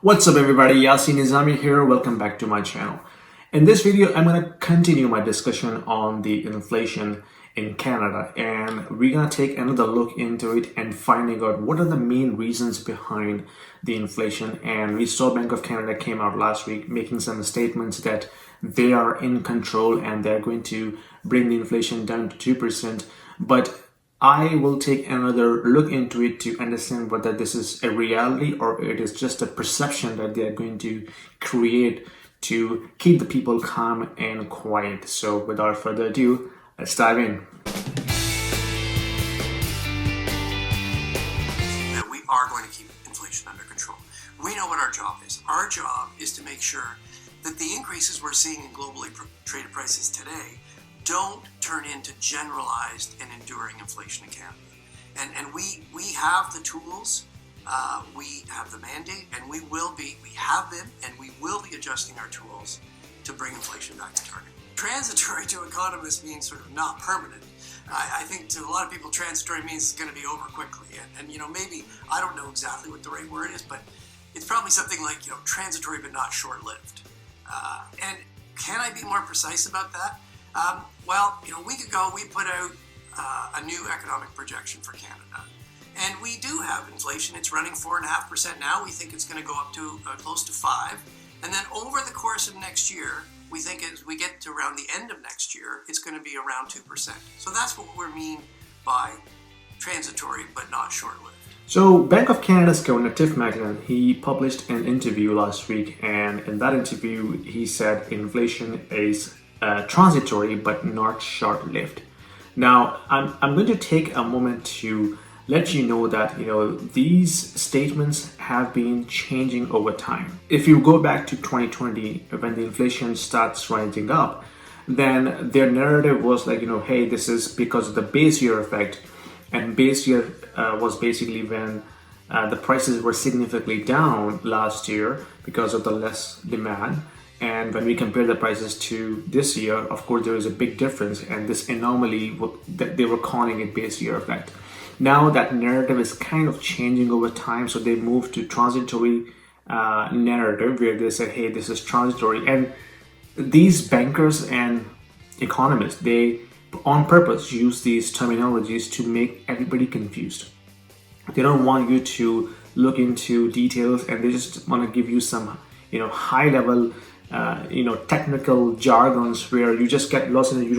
What's up everybody, Yasin Nizami here. Welcome back to my channel. In this video, I'm going to continue my discussion on the inflation in Canada, and we're going to take another look into it and finding out what are the main reasons behind the inflation. And we saw Bank of Canada came out last week making some statements that they are in control and they're going to bring the inflation down to 2%. But I will take another look into it to understand whether this is a reality or it is just a perception that they are going to create to keep the people calm and quiet. So without further ado, let's dive in. That we are going to keep inflation under control. We know what our job is. Our job is to make sure that the increases we're seeing in globally traded prices today don't turn into generalized and enduring inflation in Canada. And we have the tools, we have the mandate, and we have been, and we will be adjusting our tools to bring inflation back to target. Transitory to economists means sort of not permanent. I think to a lot of people, transitory means it's going to be over quickly. And maybe, I don't know exactly what the right word is, but it's probably something like, transitory but not short-lived. And can I be more precise about that? A week ago, we put out a new economic projection for Canada. And we do have inflation. It's running 4.5% now. We think it's going to go up to close to 5%. And then over the course of next year, we think as we get to around the end of next year, it's going to be around 2%. So that's what we mean by transitory but not short-lived. So Bank of Canada's Governor Tiff Macklem, he published an interview last week, and in that interview, he said inflation is transitory but not short-lived. Now, I'm going to take a moment to let you know that these statements have been changing over time. If you go back to 2020, when the inflation starts rising up, then their narrative was like, hey, this is because of the base year effect, and base year was basically when the prices were significantly down last year because of the less demand. And when we compare the prices to this year, of course, there is a big difference. And this anomaly, they were calling it base year effect. Now that narrative is kind of changing over time. So they moved to transitory narrative where they say, hey, this is transitory. And these bankers and economists, they on purpose use these terminologies to make everybody confused. They don't want you to look into details, and they just want to give you some, high level technical jargons where you just get lost and you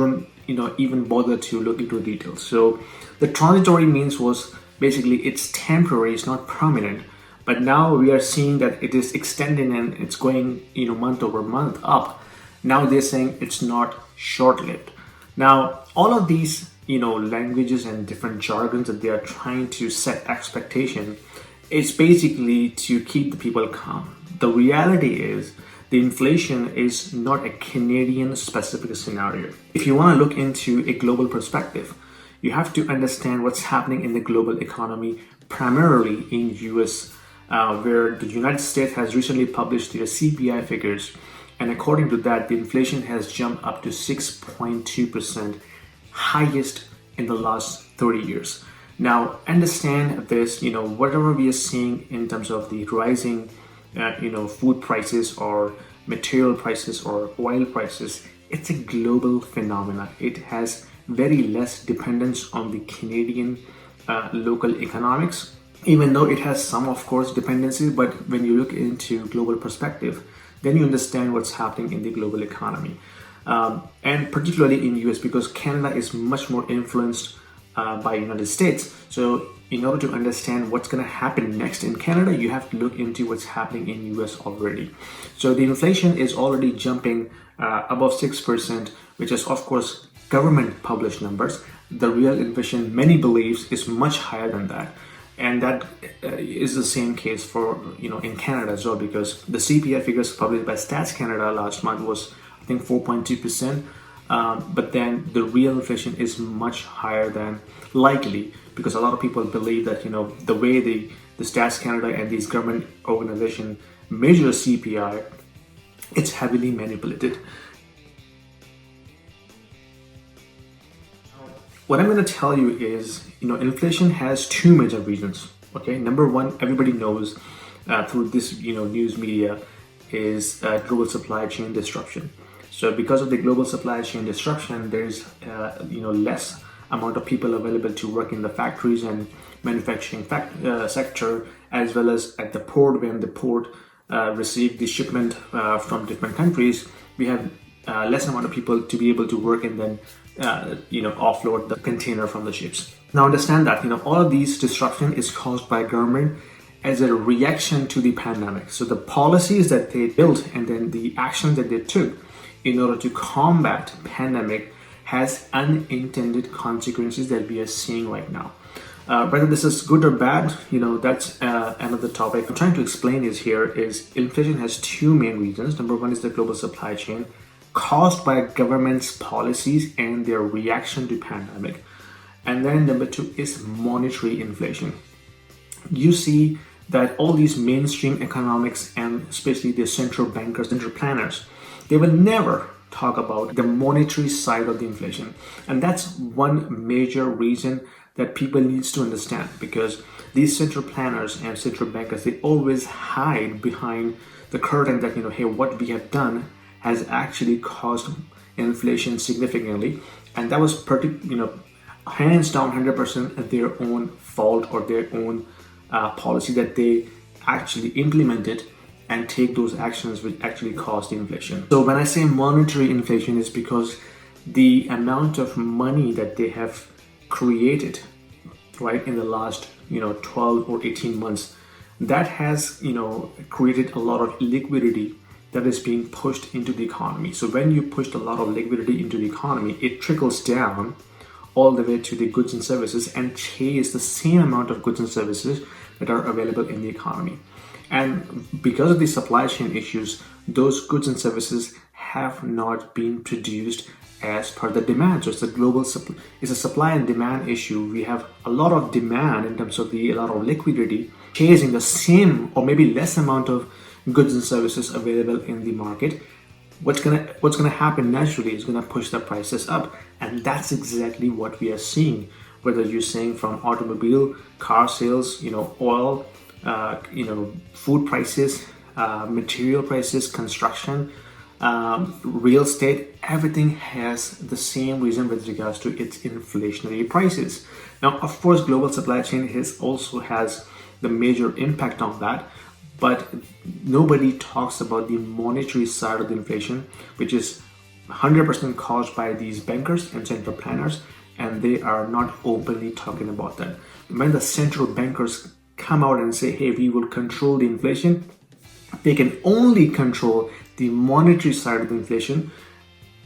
don't even bother to look into details. So the transitory means was basically it's temporary, it's not permanent. But now we are seeing that it is extending and it's going month over month up. Now they're saying it's not short-lived. Now all of these languages and different jargons that they are trying to set expectation, it's basically to keep the people calm. The reality is the inflation is not a Canadian specific scenario. If you want to look into a global perspective, you have to understand what's happening in the global economy, primarily in US, where the United States has recently published their CPI figures. And according to that, the inflation has jumped up to 6.2%, highest in the last 30 years. Now, understand this, whatever we are seeing in terms of the rising food prices or material prices or oil prices, it's a global phenomenon. It has very less dependence on the Canadian local economics, even though it has some, of course, dependency. But when you look into global perspective, then you understand what's happening in the global economy. And particularly in US, because Canada is much more influenced by United States. So in order to understand what's going to happen next in Canada, you have to look into what's happening in US already. So the inflation is already jumping above 6%, which is of course government published numbers. The real inflation, many believes, is much higher than that. And that is the same case for, in Canada as well, because the CPI figures published by Stats Canada last month was, I think, 4.2%. But then the real inflation is much higher than likely, because a lot of people believe that, the way the Stats Canada and these government organizations measure CPI, it's heavily manipulated. What I'm going to tell you is, inflation has two major reasons. Okay, number one, everybody knows through this news media is global supply chain disruption. So because of the global supply chain disruption, there's less amount of people available to work in the factories and manufacturing sector, as well as at the port. When the port receive the shipment from different countries, we have less amount of people to be able to work and then offload the container from the ships. Now understand that all of these disruption is caused by government as a reaction to the pandemic. So the policies that they built and then the actions that they took in order to combat pandemic has unintended consequences that we are seeing right now. Whether this is good or bad, that's another topic. I'm trying to explain is inflation has two main reasons. Number one is the global supply chain caused by government's policies and their reaction to pandemic. And then number two is monetary inflation. You see that all these mainstream economics and especially the central bankers, central planners, they will never talk about the monetary side of the inflation. And that's one major reason that people needs to understand, because these central planners and central bankers, they always hide behind the curtain that, hey, what we have done has actually caused inflation significantly. And that was hands down 100% their own fault or their own policy that they actually implemented and take those actions which actually caused inflation. So when I say monetary inflation, is because the amount of money that they have created right in the last 12 or 18 months, that has created a lot of liquidity that is being pushed into the economy. So when you push a lot of liquidity into the economy, it trickles down all the way to the goods and services and chase the same amount of goods and services that are available in the economy. And because of the supply chain issues, those goods and services have not been produced as per the demand. So it's a global it's a supply and demand issue. We have a lot of demand in terms of a lot of liquidity chasing the same or maybe less amount of goods and services available in the market. What's gonna happen naturally is gonna push the prices up, and that's exactly what we are seeing. Whether you're saying from automobile, car sales, oil, food prices, material prices, construction, real estate, everything has the same reason with regards to its inflationary prices. Now, of course, global supply chain also has the major impact on that, but nobody talks about the monetary side of the inflation, which is 100% caused by these bankers and central planners, and they are not openly talking about that. When the central bankers come out and say, hey, we will control the inflation, they can only control the monetary side of the inflation.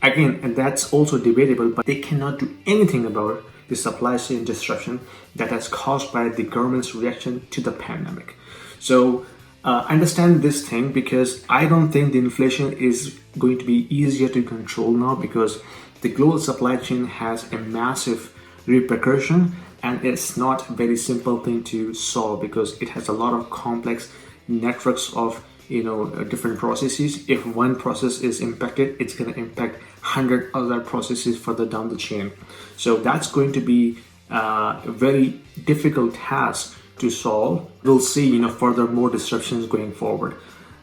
Again, and that's also debatable, but they cannot do anything about the supply chain disruption that has caused by the government's reaction to the pandemic. So understand this thing, because I don't think the inflation is going to be easier to control now, because the global supply chain has a massive repercussion, and it's not a very simple thing to solve because it has a lot of complex networks of different processes. If one process is impacted, it's going to impact 100 other processes further down the chain. So that's going to be a very difficult task to solve. We'll see further more disruptions going forward.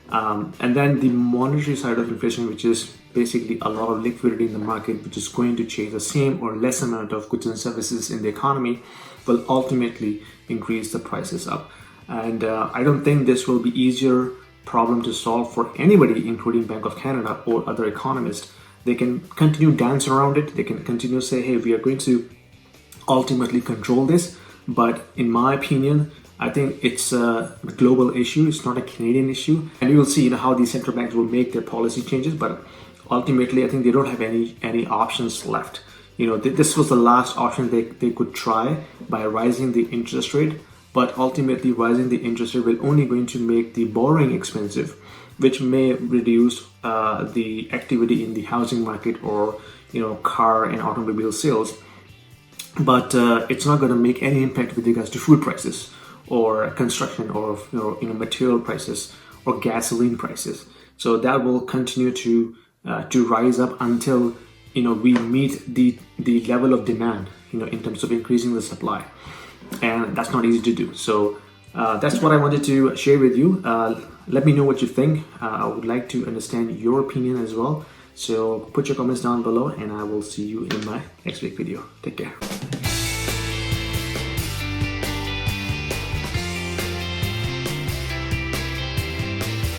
And then the monetary side of inflation, which is basically a lot of liquidity in the market, which is going to chase the same or less amount of goods and services in the economy, will ultimately increase the prices up. And I don't think this will be easier problem to solve for anybody, including Bank of Canada or other economists. They can continue dance around it. They can continue to say, hey, we are going to ultimately control this. But in my opinion, I think it's a global issue. It's not a Canadian issue. And you will see how these central banks will make their policy changes. But ultimately, I think they don't have any options left. This was the last option they could try by rising the interest rate. But ultimately, rising the interest rate will only going to make the borrowing expensive, which may reduce the activity in the housing market or car and automobile sales. But it's not going to make any impact with regards to food prices or construction or material prices or gasoline prices. So that will continue to rise up until we meet the level of demand in terms of increasing the supply, and that's not easy to do. So That's what I wanted to share with you. Let me know what you think. I would like to understand your opinion as well. So put your comments down below and I will see you in my next week video. Take care.